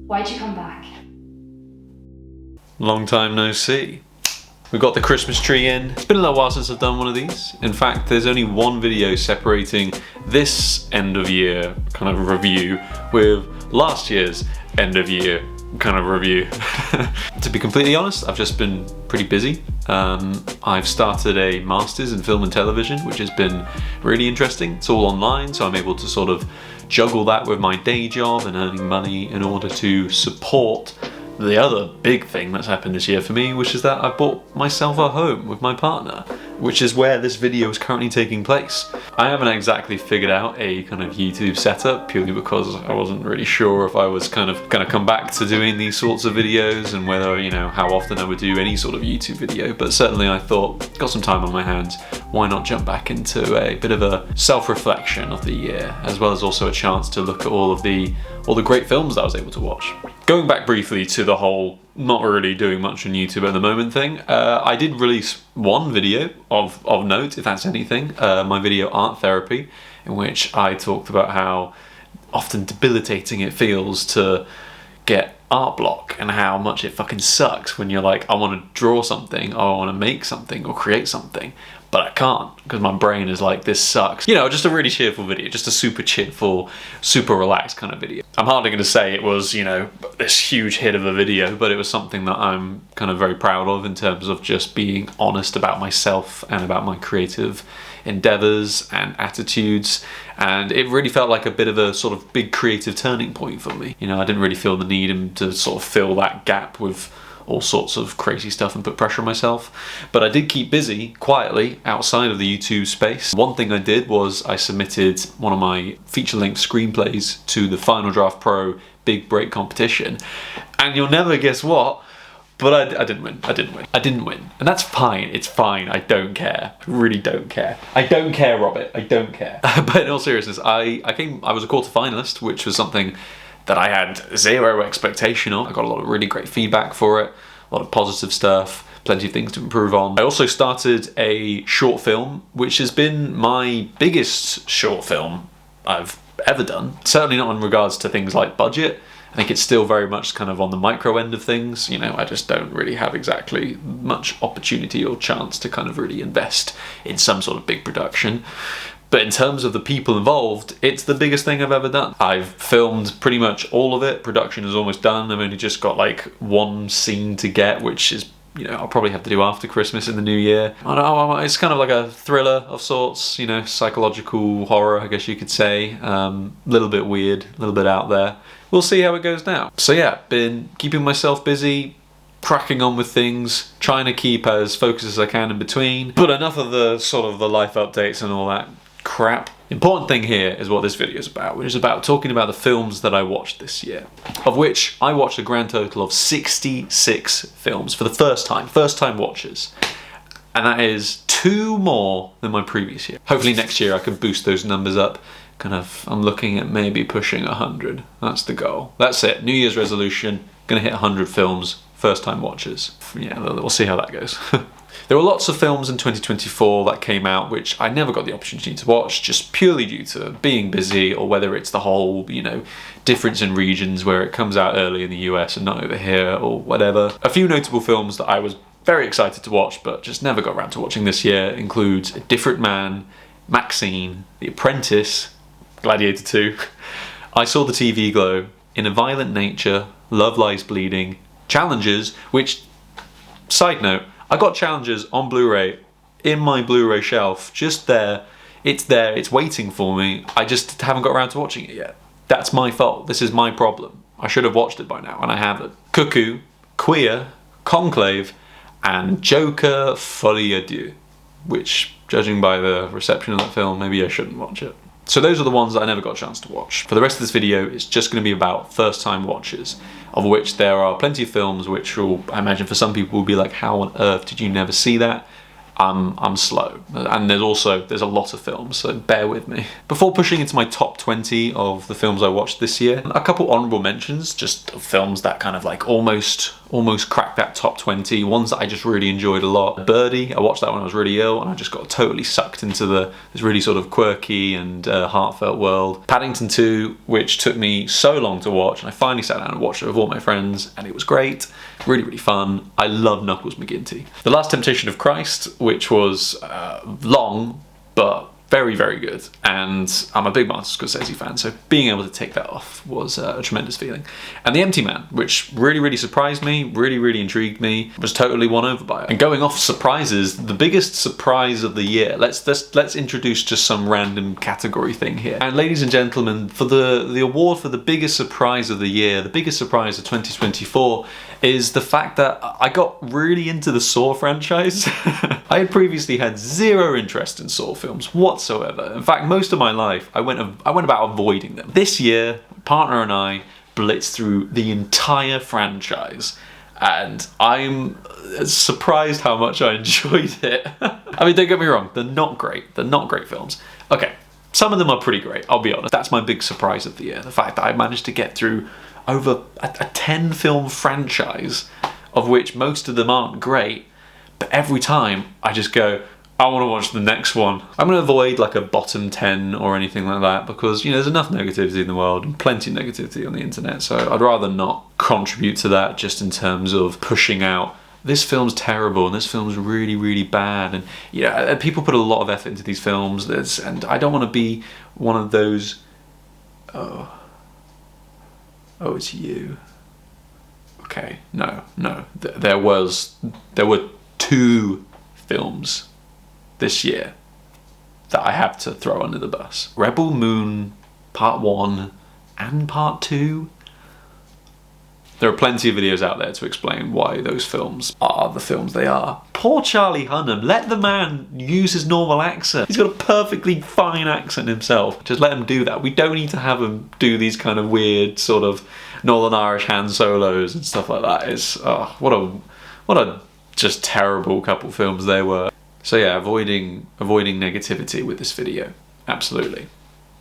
Why'd you come back? Long time no see. We've got the Christmas tree in. It's been a little while since I've done one of these. In fact, there's only one video separating this end of year kind of review with last year's end of year kind of review. To be completely honest, I've just been pretty busy. I've started a master's in film and television, which has been really interesting. It's all online, so I'm able to sort of juggle that with my day job and earning money in order to support the other big thing that's happened this year for me, which is that I bought myself a home with my partner, which is where this video is currently taking place. I haven't exactly figured out a kind of YouTube setup, purely because I wasn't really sure if I was kind of gonna come back to doing these sorts of videos and whether, you know, how often I would do any sort of YouTube video. But certainly I thought, got some time on my hands, why not jump back into a bit of a self-reflection of the year, as well as also a chance to look at all the great films that I was able to watch. Going back briefly to the whole not really doing much on YouTube at the moment thing, I did release one video of note, if that's anything, my video Art Therapy, in which I talked about how often debilitating it feels to get art block and how much it fucking sucks when you're like, I want to draw something, or I want to make something or create something, but I can't because my brain is like, this sucks. You know, just a really cheerful video, just a super cheerful, super relaxed kind of video. I'm hardly going to say it was, you know, this huge hit of a video, but it was something that I'm kind of very proud of in terms of just being honest about myself and about my creative endeavors and attitudes. And it really felt like a bit of a sort of big creative turning point for me. You know, I didn't really feel the need to sort of fill that gap with all sorts of crazy stuff and put pressure on myself. But I did keep busy quietly outside of the YouTube space. One thing I did was I submitted one of my feature-length screenplays to the Final Draft Pro Big Break competition. And you'll never guess what, but I didn't win. I didn't win. And that's fine. It's fine. I don't care. I really don't care. I don't care, Robert. I don't care. But in all seriousness, I was a quarter-finalist, which was something that I had zero expectation of. I got a lot of really great feedback for it, a lot of positive stuff, plenty of things to improve on. I also started a short film, which has been my biggest short film I've ever done. Certainly not in regards to things like budget. I think it's still very much kind of on the micro end of things. You know, I just don't really have exactly much opportunity or chance to kind of really invest in some sort of big production. But in terms of the people involved, it's the biggest thing I've ever done. I've filmed pretty much all of it. Production is almost done. I've only just got like one scene to get, which is, you know, I'll probably have to do after Christmas in the new year. I don't know, it's kind of like a thriller of sorts, you know, psychological horror, I guess you could say. A little bit weird, a little bit out there. We'll see how it goes now. So yeah, been keeping myself busy, cracking on with things, trying to keep as focused as I can in between. But enough of the sort of the life updates and all that crap. Important thing here is what this video is about, which is about talking about the films that I watched this year, of which I watched a grand total of 66 films for the first time watchers. And that is 2 more than my previous year. Hopefully next year I can boost those numbers up. I'm looking at maybe pushing 100. That's the goal. That's it. New Year's resolution. Gonna hit 100 films, first time watchers. Yeah, we'll see how that goes. There were lots of films in 2024 that came out which I never got the opportunity to watch, just purely due to being busy, or whether it's the whole, you know, difference in regions where it comes out early in the US and not over here, or whatever. A few notable films that I was very excited to watch but just never got around to watching this year include A Different Man, Maxine, The Apprentice, Gladiator 2, I Saw the TV Glow, In a Violent Nature, Love Lies Bleeding, Challengers, which, side note, I got Challengers on Blu-ray in my Blu-ray shelf, just there, it's waiting for me. I just haven't got around to watching it yet. That's my fault, this is my problem. I should have watched it by now, and I haven't. Cuckoo, Queer, Conclave, and Joker Folie à Deux, which, judging by the reception of that film, maybe I shouldn't watch it. So those are the ones that I never got a chance to watch. For the rest of this video, it's just going to be about first-time watchers, of which there are plenty of films which will, I imagine for some people, will be like, how on earth did you never see that? I'm slow. And there's a lot of films, so bear with me. Before pushing into my top 20 of the films I watched this year, a couple honourable mentions, just of films that kind of like almost almost cracked that top 20, ones that I just really enjoyed a lot. Birdie, I watched that when I was really ill and I just got totally sucked into this really sort of quirky and heartfelt world. Paddington 2, which took me so long to watch, and I finally sat down and watched it with all my friends, and it was great, really, really fun. I love Knuckles McGinty. The Last Temptation of Christ, which was long, but very, very good, and I'm a big Martin Scorsese fan, so being able to take that off was a tremendous feeling. And The Empty Man, which really, really surprised me, really, really intrigued me, was totally won over by it. And going off surprises, the biggest surprise of the year, let's introduce just some random category thing here. And ladies and gentlemen, for the award for the biggest surprise of the year, the biggest surprise of 2024, is the fact that I got really into the Saw franchise. I had previously had zero interest in Saw films whatsoever. In fact, most of my life I went about avoiding them. This year, my partner and I blitzed through the entire franchise, and I'm surprised how much I enjoyed it. I mean, don't get me wrong, they're not great. They're not great films. Okay, some of them are pretty great, I'll be honest. That's my big surprise of the year, the fact that I managed to get through over a 10 film franchise, of which most of them aren't great, but every time I just go, I want to watch the next one. I'm going to avoid like a bottom 10 or anything like that, because, you know, there's enough negativity in the world and plenty of negativity on the internet, so I'd rather not contribute to that just in terms of pushing out, this film's terrible and this film's really, really bad. And yeah, people put a lot of effort into these films, and I don't want to be one of those, oh, it's you. Okay, no. There were 2 films this year that I have to throw under the bus. Rebel Moon Part 1 and Part 2. There are plenty of videos out there to explain why those films are the films they are. Poor Charlie Hunnam, let the man use his normal accent. He's got a perfectly fine accent himself. Just let him do that. We don't need to have him do these kind of weird sort of Northern Irish Han Solos and stuff like that. It's, what a just terrible couple films they were. So yeah, avoiding negativity with this video, absolutely.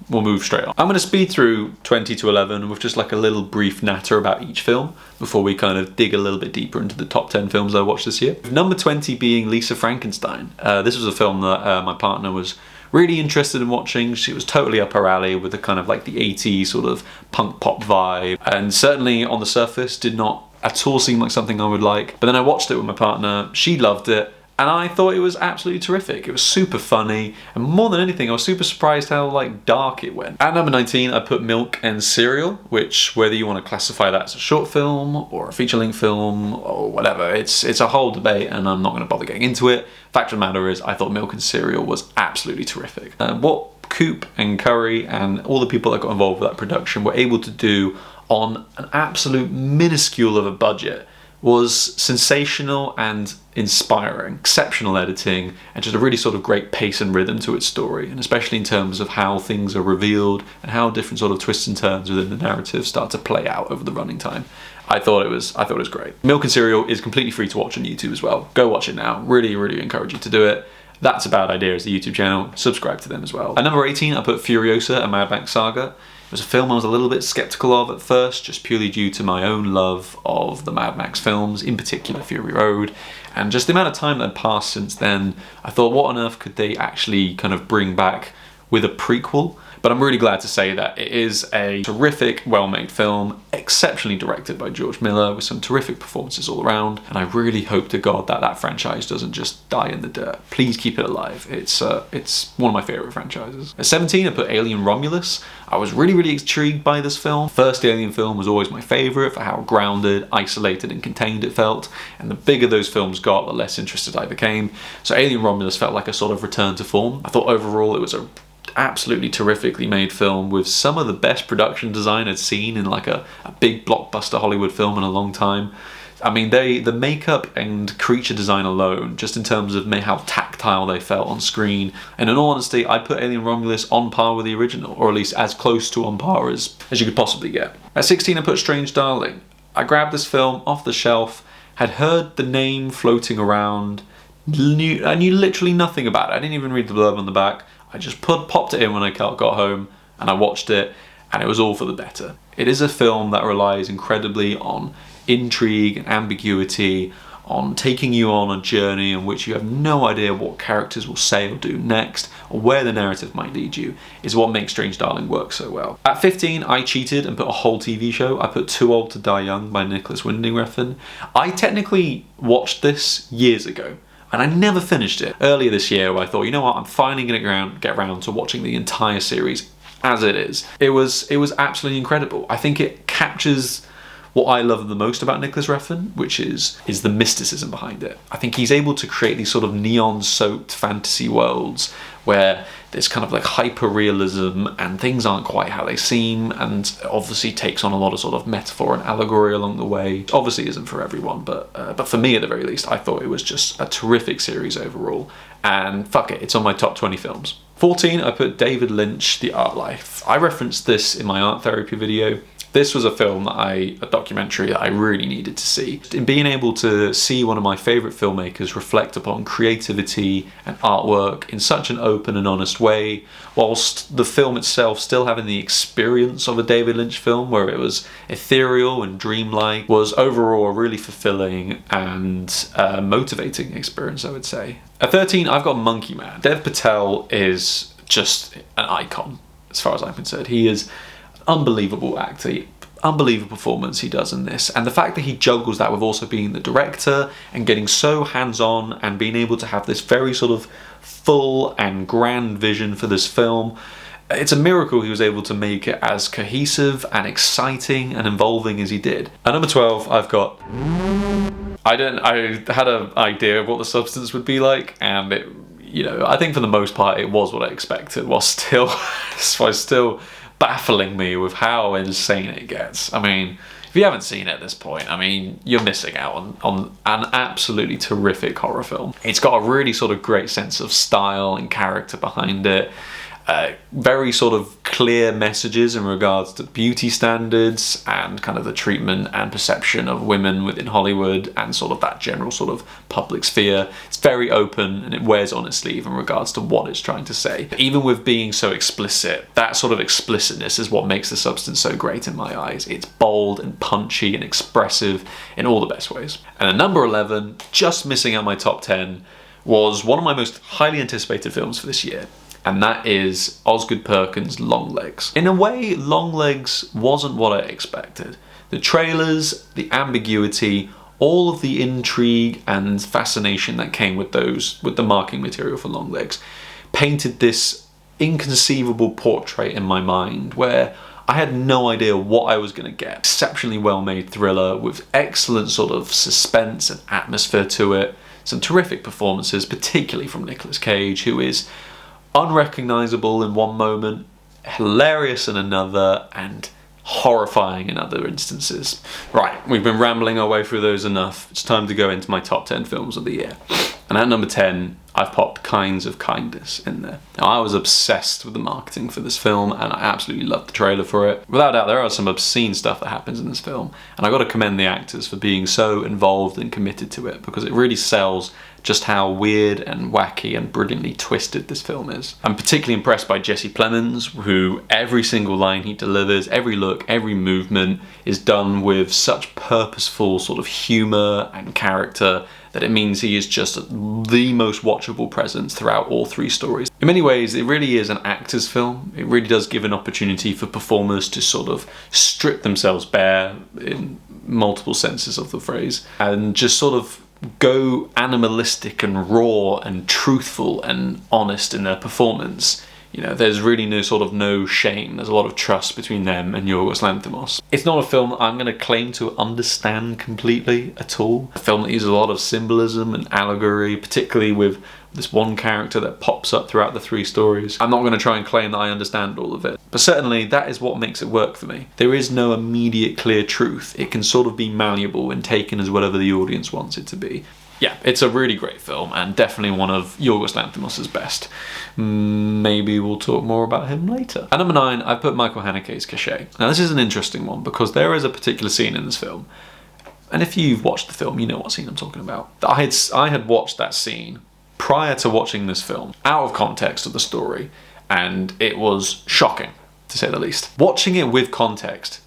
We'll move straight on. I'm going to speed through 20 to 11 with just like a little brief natter about each film before we kind of dig a little bit deeper into the top 10 films I watched this year. Number 20 being Lisa Frankenstein. This was a film that my partner was really interested in watching. She was totally up her alley with the kind of like the 80s sort of punk pop vibe, and certainly on the surface did not at all seem like something I would like. But then I watched it with my partner, she loved it, and I thought it was absolutely terrific. It was super funny, and more than anything, I was super surprised how like dark it went. At number 19, I put Milk and Cereal, which, whether you want to classify that as a short film or a feature-length film or whatever, it's a whole debate, and I'm not going to bother getting into it. Fact of the matter is, I thought Milk and Cereal was absolutely terrific. What Coop and Curry and all the people that got involved with that production were able to do on an absolute minuscule of a budget was sensational and inspiring. Exceptional editing and just a really sort of great pace and rhythm to its story, and especially in terms of how things are revealed and how different sort of twists and turns within the narrative start to play out over the running time. I thought it was great. Milk and Cereal is completely free to watch on YouTube as well. Go watch it now. Really, really encourage you to do it. That's a Bad Idea as the YouTube channel. Subscribe to them as well. At number 18, I put Furiosa, a Mad Max saga. It was a film I was a little bit skeptical of at first, just purely due to my own love of the Mad Max films, in particular Fury Road, and just the amount of time that had passed since then. I thought, what on earth could they actually kind of bring back with a prequel? But I'm really glad to say that it is a terrific, well-made film, exceptionally directed by George Miller, with some terrific performances all around, and I really hope to God that that franchise doesn't just die in the dirt. Please keep it alive. It's one of my favourite franchises. At 17, I put Alien Romulus. I was really, really intrigued by this film. First Alien film was always my favourite for how grounded, isolated and contained it felt, and the bigger those films got, the less interested I became. So Alien Romulus felt like a sort of return to form. I thought overall it was a absolutely terrifically made film with some of the best production design I'd seen in like a big blockbuster Hollywood film in a long time. I mean, the makeup and creature design alone, just in terms of how tactile they felt on screen, and in all honesty, I'd put Alien Romulus on par with the original, or at least as close to on par as you could possibly get. At 16, I put Strange Darling. I grabbed this film off the shelf, had heard the name floating around, I knew literally nothing about it. I didn't even read the blurb on the back. I just popped it in when I got home, and I watched it, and it was all for the better. It is a film that relies incredibly on intrigue and ambiguity, on taking you on a journey in which you have no idea what characters will say or do next, or where the narrative might lead you, is what makes Strange Darling work so well. At 15, I cheated and put a whole TV show. I put Too Old to Die Young by Nicholas Winding Refn. I technically watched this years ago, and I never finished it. Earlier this year, I thought, you know what, I'm finally going to get around to watching the entire series as it is. It was absolutely incredible. I think it captures what I love the most about Nicholas Refn, which is the mysticism behind it. I think he's able to create these sort of neon-soaked fantasy worlds where there's kind of like hyper-realism and things aren't quite how they seem, and obviously takes on a lot of sort of metaphor and allegory along the way. It obviously isn't for everyone, but for me at the very least, I thought it was just a terrific series overall. And fuck it, it's on my top 20 films. 14, I put David Lynch, The Art Life. I referenced this in my art therapy video. This was a film a documentary that I really needed to see. In being able to see one of my favourite filmmakers reflect upon creativity and artwork in such an open and honest way, whilst the film itself still having the experience of a David Lynch film where it was ethereal and dreamlike, was overall a really fulfilling and motivating experience, I would say. At 13, I've got Monkey Man. Dev Patel is just an icon, as far as I'm concerned. He is unbelievable actor, unbelievable performance he does in this, and the fact that he juggles that with also being the director and getting so hands-on and being able to have this very sort of full and grand vision for this film, it's a miracle he was able to make it as cohesive and exciting and involving as he did. At number 12, I've got... I had an idea of what the substance would be like, and it, you know, I think for the most part it was what I expected, while still baffling me with how insane it gets. I mean, if you haven't seen it at this point, I mean, you're missing out on an absolutely terrific horror film. It's got a really sort of great sense of style and character behind it. Very sort of clear messages in regards to beauty standards and kind of the treatment and perception of women within Hollywood and sort of that general sort of public sphere. It's very open and it wears on its sleeve in regards to what it's trying to say. Even with being so explicit, that sort of explicitness is what makes the substance so great in my eyes. It's bold and punchy and expressive in all the best ways. And at number 11, just missing out my top 10, was one of my most highly anticipated films for this year. And that is Osgood Perkins' Longlegs. In a way, Longlegs wasn't what I expected. The trailers, the ambiguity, all of the intrigue and fascination that came with the marketing material for Longlegs, painted this inconceivable portrait in my mind where I had no idea what I was going to get. Exceptionally well-made thriller with excellent sort of suspense and atmosphere to it. Some terrific performances, particularly from Nicolas Cage, who is unrecognisable in one moment, hilarious in another, and horrifying in other instances. Right, we've been rambling our way through those enough. It's time to go into my top 10 films of the year. And at number 10, I've popped Kinds of Kindness in there. Now, I was obsessed with the marketing for this film, and I absolutely loved the trailer for it. Without doubt, there are some obscene stuff that happens in this film, and I've got to commend the actors for being so involved and committed to it, because it really sells just how weird and wacky and brilliantly twisted this film is. I'm particularly impressed by Jesse Plemons, who every single line he delivers, every look, every movement is done with such purposeful sort of humour and character that it means he is just the most watchable presence throughout all three stories. In many ways, it really is an actor's film. It really does give an opportunity for performers to sort of strip themselves bare in multiple senses of the phrase and just sort of go animalistic and raw and truthful and honest in their performance. You know, there's really no shame. There's a lot of trust between them and Yorgos Lanthimos. It's not a film I'm going to claim to understand completely at all. A film that uses a lot of symbolism and allegory, particularly with this one character that pops up throughout the three stories. I'm not going to try and claim that I understand all of it, but certainly that is what makes it work for me. There is no immediate clear truth. It can sort of be malleable and taken as whatever the audience wants it to be. Yeah, it's a really great film and definitely one of Yorgos Lanthimos' best. Maybe we'll talk more about him later. At number 9, I've put Michael Haneke's Cachet. Now this is an interesting one because there is a particular scene in this film, and if you've watched the film, you know what scene I'm talking about. I had watched that scene prior to watching this film, out of context of the story, and it was shocking, to say the least. Watching it with context,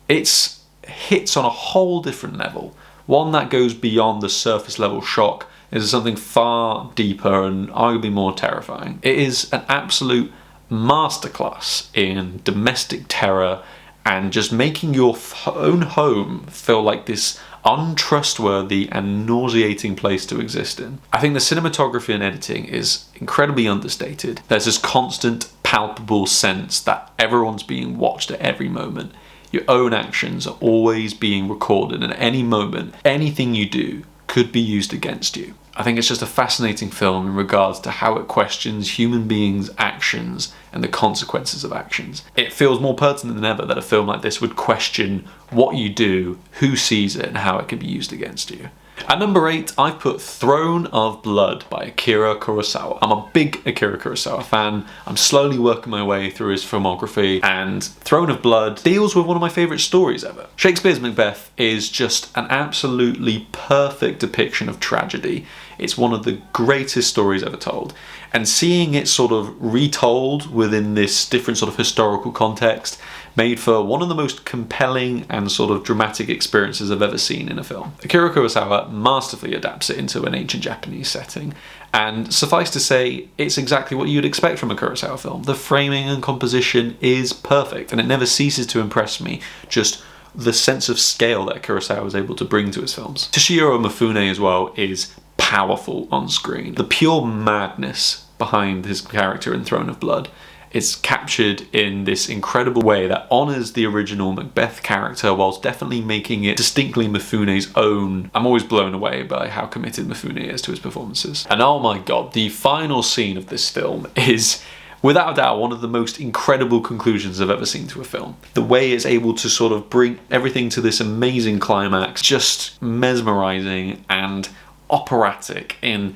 it's hits on a whole different level, one that goes beyond the surface level shock into something far deeper and arguably more terrifying. It is an absolute masterclass in domestic terror and just making your own home feel like this untrustworthy and nauseating place to exist in. I think the cinematography and editing is incredibly understated. There's this constant, palpable sense that everyone's being watched at every moment. Your own actions are always being recorded, and at any moment, anything you do could be used against you. I think it's just a fascinating film in regards to how it questions human beings' actions and the consequences of actions. It feels more pertinent than ever that a film like this would question what you do, who sees it, and how it can be used against you. At number 8, I've put Throne of Blood by Akira Kurosawa. I'm a big Akira Kurosawa fan. I'm slowly working my way through his filmography, and Throne of Blood deals with one of my favourite stories ever. Shakespeare's Macbeth is just an absolutely perfect depiction of tragedy. It's one of the greatest stories ever told. And seeing it sort of retold within this different sort of historical context made for one of the most compelling and sort of dramatic experiences I've ever seen in a film. Akira Kurosawa masterfully adapts it into an ancient Japanese setting, and suffice to say, it's exactly what you'd expect from a Kurosawa film. The framing and composition is perfect, and it never ceases to impress me, just the sense of scale that Kurosawa was able to bring to his films. Toshihiro Mifune as well is powerful on screen. The pure madness behind his character in Throne of Blood is captured in this incredible way that honours the original Macbeth character whilst definitely making it distinctly Mifune's own. I'm always blown away by how committed Mifune is to his performances. And oh my god, the final scene of this film is without a doubt one of the most incredible conclusions I've ever seen to a film. The way it's able to sort of bring everything to this amazing climax, just mesmerising and operatic in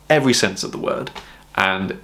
every sense of the word. And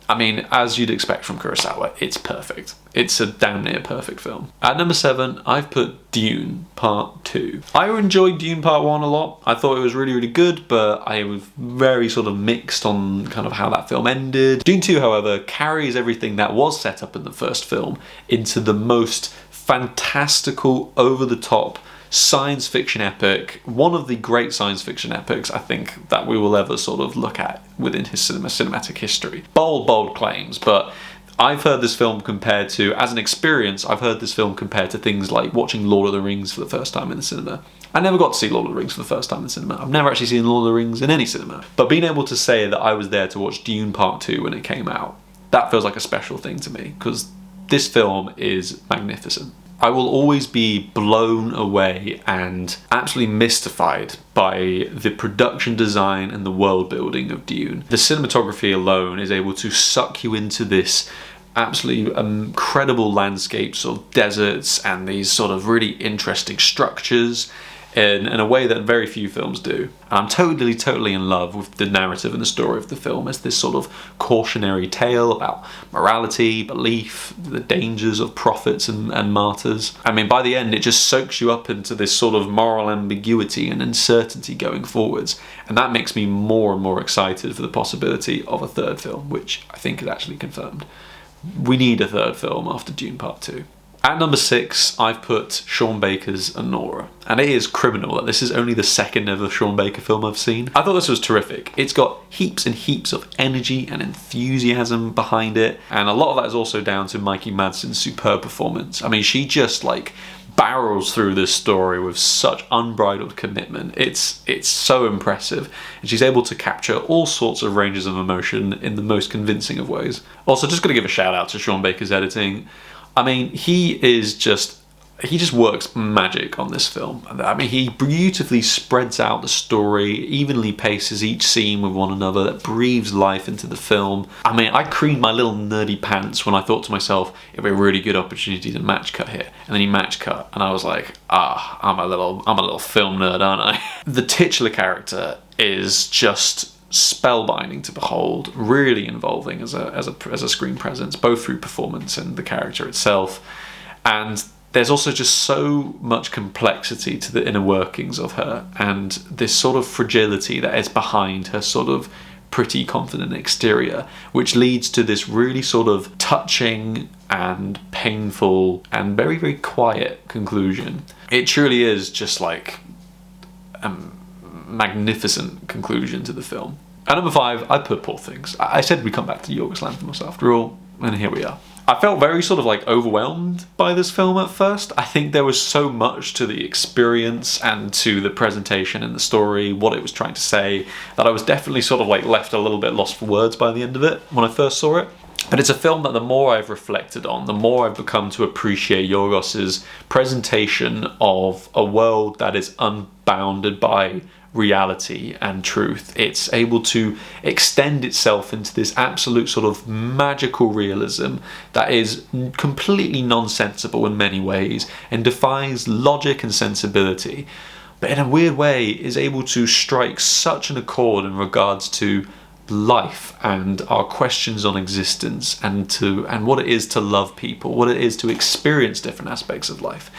I mean, as you'd expect from Kurosawa, it's perfect. It's a damn near perfect film. At number 7, I've put Dune Part 2. I enjoyed Dune Part 1 a lot. I thought it was really, really good, but I was very sort of mixed on kind of how that film ended. Dune 2, however, carries everything that was set up in the first film into the most fantastical, over-the-top science fiction epic, one of the great science fiction epics I think that we will ever sort of look at within his cinematic history. Bold claims, but I've heard this film compared to, as an experience, I've heard this film compared to things like watching Lord of the Rings for the first time in the cinema. I never got to see Lord of the Rings for the first time in the cinema. I've never actually seen Lord of the Rings in any cinema. But being able to say that I was there to watch Dune Part 2 when it came out, that feels like a special thing to me, because this film is magnificent. I will always be blown away and absolutely mystified by the production design and the world building of Dune. The cinematography alone is able to suck you into this absolutely incredible landscapes of deserts and these sort of really interesting structures in a way that very few films do. I'm totally in love with the narrative and the story of the film as this sort of cautionary tale about morality, belief, the dangers of prophets and martyrs. I mean, by the end, it just soaks you up into this sort of moral ambiguity and uncertainty going forwards, and that makes me more and more excited for the possibility of a third film, which I think is actually confirmed. We need a third film after Dune Part 2. At number 6, I've put Sean Baker's Anora, and it is criminal that this is only the second ever Sean Baker film I've seen. I thought this was terrific. It's got heaps and heaps of energy and enthusiasm behind it, and a lot of that is also down to Mikey Madsen's superb performance. I mean, she just like barrels through this story with such unbridled commitment. It's so impressive, and she's able to capture all sorts of ranges of emotion in the most convincing of ways. Also, just gonna give a shout out to Sean Baker's editing. I mean, he just works magic on this film. I mean, he beautifully spreads out the story, evenly paces each scene with one another, that breathes life into the film. I mean, I creamed my little nerdy pants when I thought to myself, it'd be a really good opportunity to match cut here. And then he match cut, and I was like, I'm a little film nerd, aren't I? The titular character is just spellbinding to behold, really involving as a screen presence, both through performance and the character itself. And there's also just so much complexity to the inner workings of her, and this sort of fragility that is behind her sort of pretty confident exterior, which leads to this really sort of touching and painful and very, very quiet conclusion. It truly is just like a magnificent conclusion to the film. At number 5, I put Poor Things. I said we'd come back to Yorgos Lanthimos after all, and here we are. I felt very sort of like overwhelmed by this film at first. I think there was so much to the experience and to the presentation and the story, what it was trying to say, that I was definitely sort of like left a little bit lost for words by the end of it when I first saw it. But it's a film that the more I've reflected on, the more I've become to appreciate Yorgos's presentation of a world that is unbounded by reality and truth. It's able to extend itself into this absolute sort of magical realism that is completely nonsensical in many ways and defies logic and sensibility, but in a weird way is able to strike such an accord in regards to life and our questions on existence and what it is to love people, what it is to experience different aspects of life.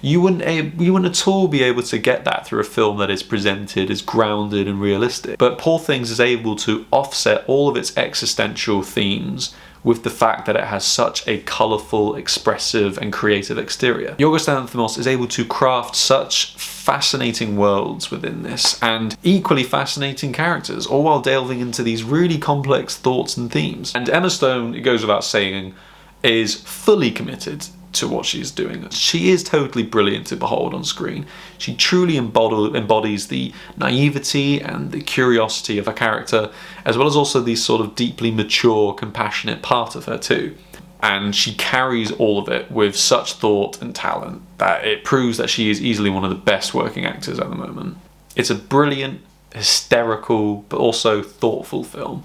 You wouldn't at all be able to get that through a film that is presented as grounded and realistic. But Poor Things is able to offset all of its existential themes with the fact that it has such a colourful, expressive and creative exterior. Yorgos Lanthimos is able to craft such fascinating worlds within this and equally fascinating characters, all while delving into these really complex thoughts and themes. And Emma Stone, it goes without saying, is fully committed to what she's doing. She is totally brilliant to behold on screen. She truly embodies the naivety and the curiosity of her character, as well as also the sort of deeply mature, compassionate part of her too. And she carries all of it with such thought and talent that it proves that she is easily one of the best working actors at the moment. It's a brilliant, hysterical, but also thoughtful film,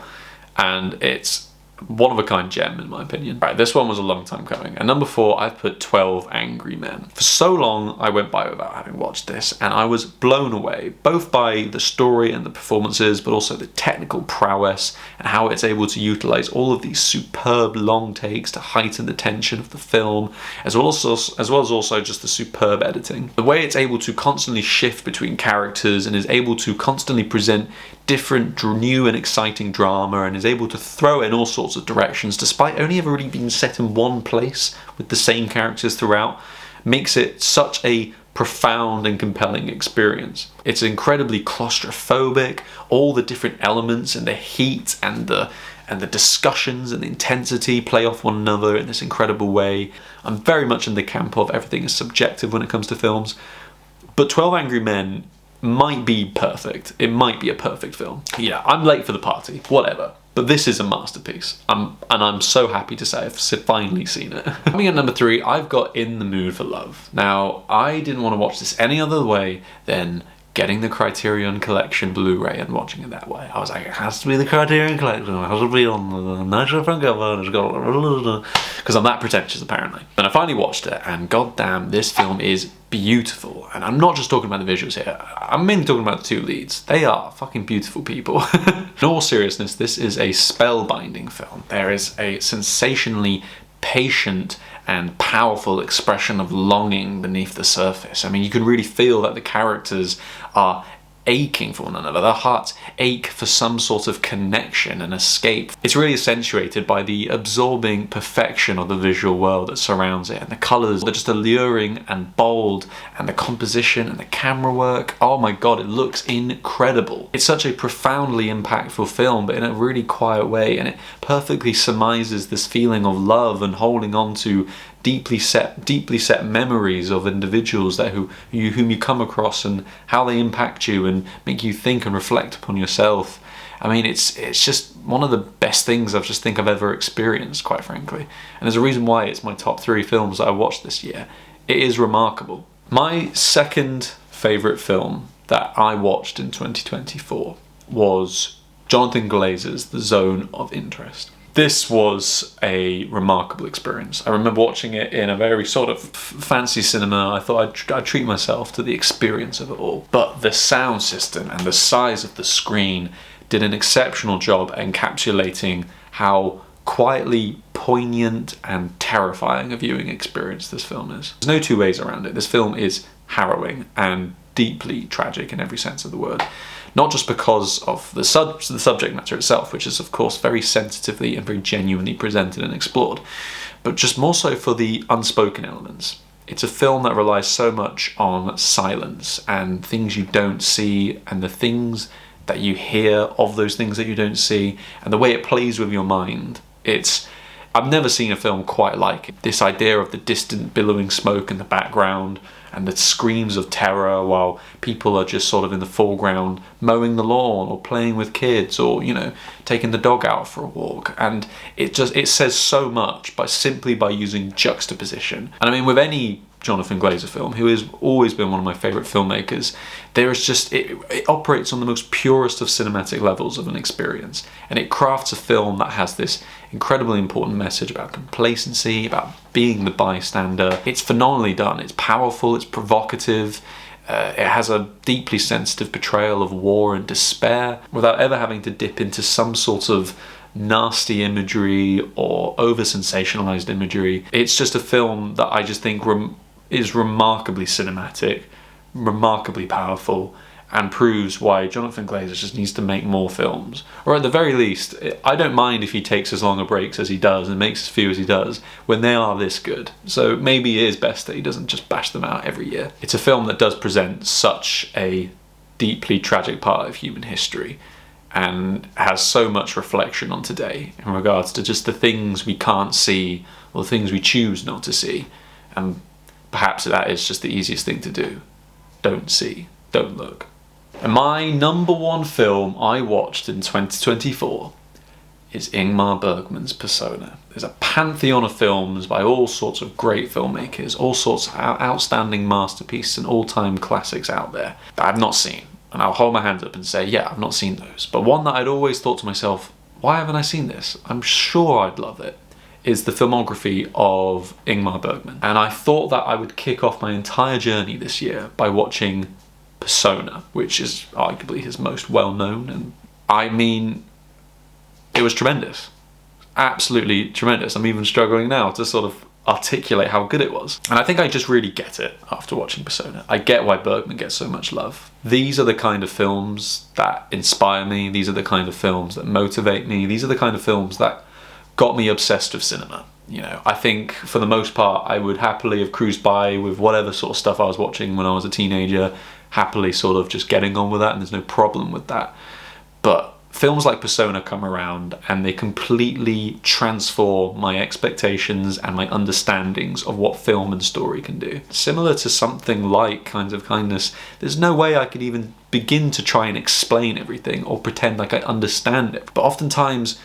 and it's one-of-a-kind gem in my opinion. Right, this one was a long time coming. At number 4, I've put 12 Angry Men. For so long I went by without having watched this, and I was blown away, both by the story and the performances, but also the technical prowess and how it's able to utilize all of these superb long takes to heighten the tension of the film, as well as also just the superb editing. The way it's able to constantly shift between characters and is able to constantly present different, new and exciting drama, and is able to throw in all sorts of directions despite only ever really being set in one place with the same characters throughout, makes it such a profound and compelling experience. It's incredibly claustrophobic, all the different elements and the heat and the discussions and the intensity play off one another in this incredible way. I'm very much in the camp of everything is subjective when it comes to films, but 12 Angry Men might be perfect. It might be a perfect film. Yeah, I'm late for the party, whatever. But this is a masterpiece. I'm so happy to say I've finally seen it. Coming at number 3, I've got In the Mood for Love. Now, I didn't want to watch this any other way than getting the Criterion Collection Blu-ray and watching it that way. I was like, it has to be the Criterion Collection, it has to be on the nicer front cover, because I'm that pretentious apparently. And I finally watched it, and goddamn, this film is beautiful. And I'm not just talking about the visuals here, I'm mainly talking about the two leads. They are fucking beautiful people. In all seriousness, this is a spellbinding film. There is a sensationally patient and powerful expression of longing beneath the surface. I mean, you can really feel that the characters are aching for one another. Their hearts ache for some sort of connection and escape. It's really accentuated by the absorbing perfection of the visual world that surrounds it, and the colours, they're just alluring and bold, and the composition and the camera work, oh my god, it looks incredible. It's such a profoundly impactful film, but in a really quiet way, and it perfectly surmises this feeling of love and holding on to deeply set memories of individuals that whom you come across and how they impact you and make you think and reflect upon yourself. I mean, it's just one of the best things I've ever experienced, quite frankly. And there's a reason why it's my top 3 films that I watched this year. It is remarkable. My second favourite film that I watched in 2024 was Jonathan Glazer's The Zone of Interest. This was a remarkable experience. I remember watching it in a very sort of fancy cinema. I thought I'd treat myself to the experience of it all. But the sound system and the size of the screen did an exceptional job encapsulating how quietly poignant and terrifying a viewing experience this film is. There's no two ways around it. This film is harrowing and deeply tragic in every sense of the word. Not just because of the subject matter itself, which is of course very sensitively and very genuinely presented and explored, but just more so for the unspoken elements. It's a film that relies so much on silence and things you don't see, and the things that you hear of those things that you don't see, and the way it plays with your mind. I've never seen a film quite like it. This idea of the distant billowing smoke in the background and the screams of terror while people are just sort of in the foreground mowing the lawn or playing with kids or, you know, taking the dog out for a walk. And it says so much simply by using juxtaposition. And I mean, with any Jonathan Glazer film, who has always been one of my favourite filmmakers, there is just, it operates on the most purest of cinematic levels of an experience, and it crafts a film that has this incredibly important message about complacency, about being the bystander. It's phenomenally done, it's powerful, it's provocative, it has a deeply sensitive portrayal of war and despair without ever having to dip into some sort of nasty imagery or over-sensationalized imagery. It's just a film that I just think is remarkably cinematic, remarkably powerful, and proves why Jonathan Glazer just needs to make more films. Or at the very least, I don't mind if he takes as long a breaks as he does and makes as few as he does when they are this good. So maybe it is best that he doesn't just bash them out every year. It's a film that does present such a deeply tragic part of human history and has so much reflection on today in regards to just the things we can't see or the things we choose not to see. And perhaps that is just the easiest thing to do. Don't see, don't look. And my number one film I watched in 2024 is Ingmar Bergman's Persona. There's a pantheon of films by all sorts of great filmmakers, all sorts of outstanding masterpieces and all-time classics out there that I've not seen. And I'll hold my hands up and say, yeah, I've not seen those. But one that I'd always thought to myself, why haven't I seen this? I'm sure I'd love it, is the filmography of Ingmar Bergman. And I thought that I would kick off my entire journey this year by watching Persona, which is arguably his most well-known. And I mean, it was tremendous. Absolutely tremendous. I'm even struggling now to sort of articulate how good it was. And I think I just really get it after watching Persona. I get why Bergman gets so much love. These are the kind of films that inspire me. These are the kind of films that motivate me. These are the kind of films that got me obsessed with cinema. You know, I think for the most part, I would happily have cruised by with whatever sort of stuff I was watching when I was a teenager, happily sort of just getting on with that, and there's no problem with that. But films like Persona come around and they completely transform my expectations and my understandings of what film and story can do. Similar to something like Kinds of Kindness, there's no way I could even begin to try and explain everything or pretend like I understand it. But oftentimes,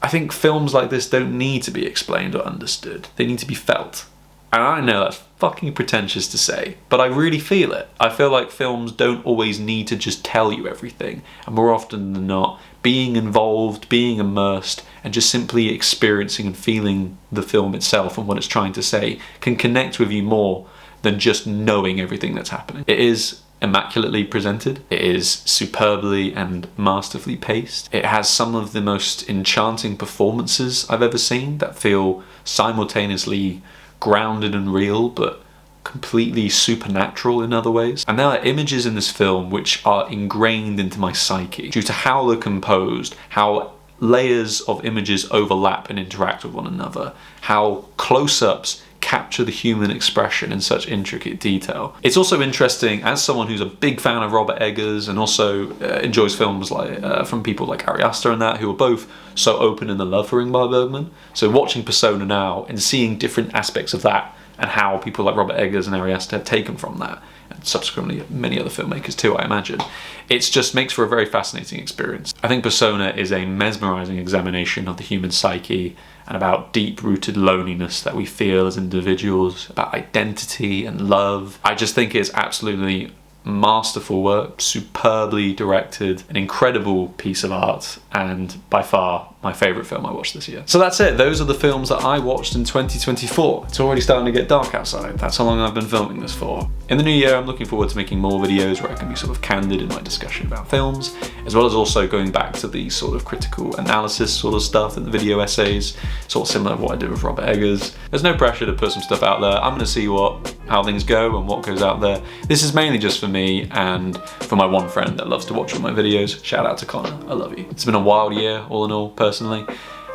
I think films like this don't need to be explained or understood. They need to be felt. And I know that's fucking pretentious to say, but I really feel it. I feel like films don't always need to just tell you everything, and more often than not, being involved, being immersed, and just simply experiencing and feeling the film itself and what it's trying to say can connect with you more than just knowing everything that's happening. It is immaculately presented. It is superbly and masterfully paced. It has some of the most enchanting performances I've ever seen that feel simultaneously grounded and real, but completely supernatural in other ways. And there are images in this film which are ingrained into my psyche due to how they're composed, how layers of images overlap and interact with one another, how close-ups capture the human expression in such intricate detail. It's also interesting, as someone who's a big fan of Robert Eggers and also enjoys films like from people like Ari Aster and that, who are both so open in the love for Ingmar Bergman. So watching Persona now and seeing different aspects of that and how people like Robert Eggers and Ari Aster have taken from that, and subsequently many other filmmakers too, I imagine, it just makes for a very fascinating experience. I think Persona is a mesmerizing examination of the human psyche and about deep-rooted loneliness that we feel as individuals, about identity and love. I just think it's absolutely masterful work, superbly directed, an incredible piece of art, and by far my favourite film I watched this year. So that's it. Those are the films that I watched in 2024. It's already starting to get dark outside. That's how long I've been filming this for. In the new year, I'm looking forward to making more videos where I can be sort of candid in my discussion about films, as well as also going back to the sort of critical analysis sort of stuff and the video essays, sort of similar to what I did with Robert Eggers. There's no pressure to put some stuff out there. I'm going to see how things go and what goes out there. This is mainly just for me and for my one friend that loves to watch all my videos. Shout out to Connor, I love you. It's been a wild year, all in all, personally.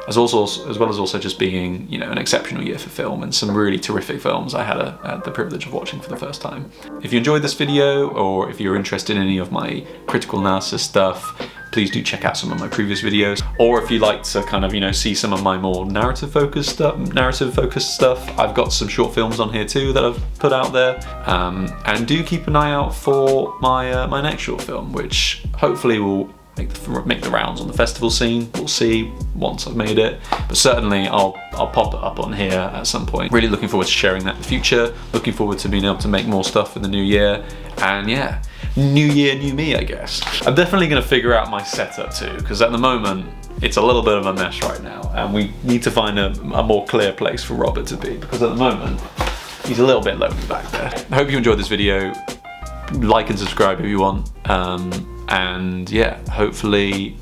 as well as also just being, you know, an exceptional year for film and some really terrific films I had the privilege of watching for the first time. If you enjoyed this video, or if you're interested in any of my critical analysis stuff, please do check out some of my previous videos. Or if you'd like to kind of, you know, see some of my more narrative focused stuff, I've got some short films on here too that I've put out there. And do keep an eye out for my my next short film, which hopefully will make the rounds on the festival scene. We'll see once I've made it, but certainly I'll pop it up on here at some point. Really looking forward to sharing that in the future. Looking forward to being able to make more stuff in the new year. And yeah, new year, new me, I guess. I'm definitely going to figure out my setup too, because at the moment it's a little bit of a mess right now, and we need to find a more clear place for Robert to be, because at the moment he's a little bit lonely back there. I hope you enjoyed this video. Like and subscribe if you want. And yeah, hopefully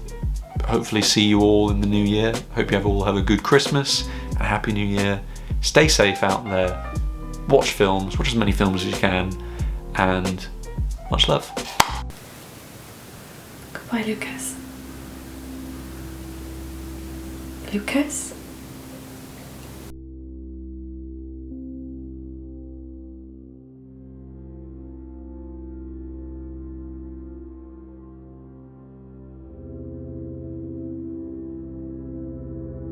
see you all in the new year. Hope you all have a good Christmas and a happy new year. Stay safe out there. Watch films, watch as many films as you can, and much love. Goodbye, Lucas. Lucas?